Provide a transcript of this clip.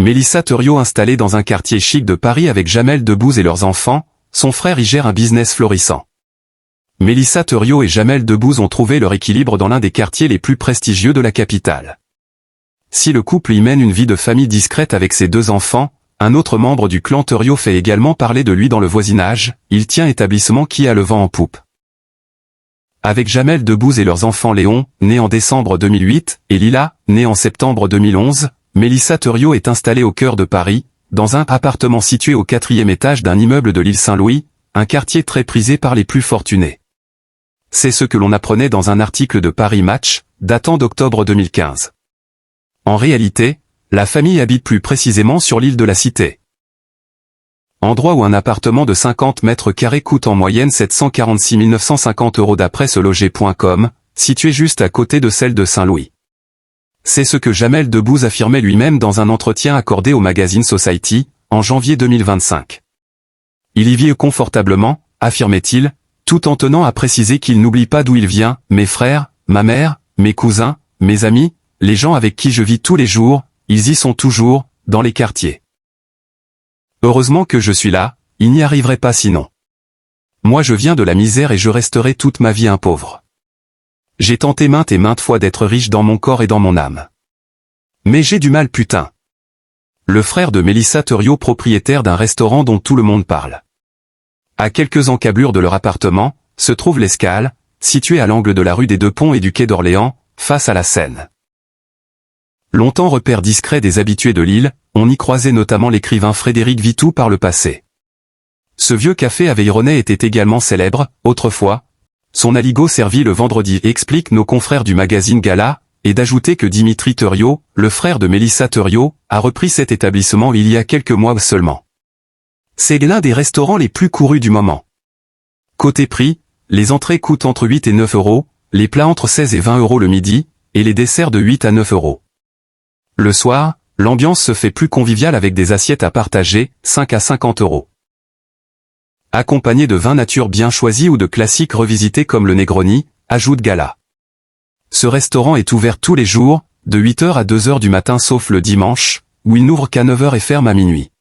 Mélissa Thuriot installée dans un quartier chic de Paris avec Jamel Debbouze et leurs enfants, son frère y gère un business florissant. Mélissa Thuriot et Jamel Debbouze ont trouvé leur équilibre dans l'un des quartiers les plus prestigieux de la capitale. Si le couple y mène une vie de famille discrète avec ses 2 enfants, un autre membre du clan Thuriot fait également parler de lui dans le voisinage, il tient établissement qui a le vent en poupe. Avec Jamel Debbouze et leurs enfants Léon, né en décembre 2008, et Lila, née en septembre 2011, Mélissa Thuriot est installée au cœur de Paris, dans un appartement situé au 4e étage d'un immeuble de l'île Saint-Louis, un quartier très prisé par les plus fortunés. C'est ce que l'on apprenait dans un article de Paris Match, datant d'octobre 2015. En réalité, la famille habite plus précisément sur l'île de la Cité. Endroit où un appartement de 50 mètres carrés coûte en moyenne 746 950 € d'après seloger.com, situé juste à côté de celle de Saint-Louis. C'est ce que Jamel Debbouze affirmait lui-même dans un entretien accordé au magazine Society, en janvier 2025. Il y vit confortablement, affirmait-il, tout en tenant à préciser qu'il n'oublie pas d'où il vient, mes frères, ma mère, mes cousins, mes amis, les gens avec qui je vis tous les jours, ils y sont toujours, dans les quartiers. Heureusement que je suis là, il n'y arriverait pas sinon. Moi je viens de la misère et je resterai toute ma vie un pauvre. J'ai tenté maintes et maintes fois d'être riche dans mon corps et dans mon âme. Mais j'ai du mal putain. Le frère de Mélissa Thuriot, propriétaire d'un restaurant dont tout le monde parle. À quelques encablures de leur appartement, se trouve l'Escale, située à l'angle de la rue des Deux Ponts et du quai d'Orléans, face à la Seine. Longtemps repère discret des habitués de l'île, on y croisait notamment l'écrivain Frédéric Vitou par le passé. Ce vieux café à Veyronais était également célèbre, autrefois. Son aligot servi le vendredi, expliquent nos confrères du magazine Gala, et d'ajouter que Dimitri Thuriot, le frère de Mélissa Thuriot, a repris cet établissement il y a quelques mois seulement. C'est l'un des restaurants les plus courus du moment. Côté prix, les entrées coûtent entre 8 et 9 €, les plats entre 16 et 20 € le midi, et les desserts de 8 à 9 €. Le soir, l'ambiance se fait plus conviviale avec des assiettes à partager, 5 à 50 €. Accompagné de vins nature bien choisis ou de classiques revisités comme le Negroni, ajoute Gala. Ce restaurant est ouvert tous les jours, de 8 h à 2 h du matin sauf le dimanche, où il n'ouvre qu'à 9 h et ferme à minuit.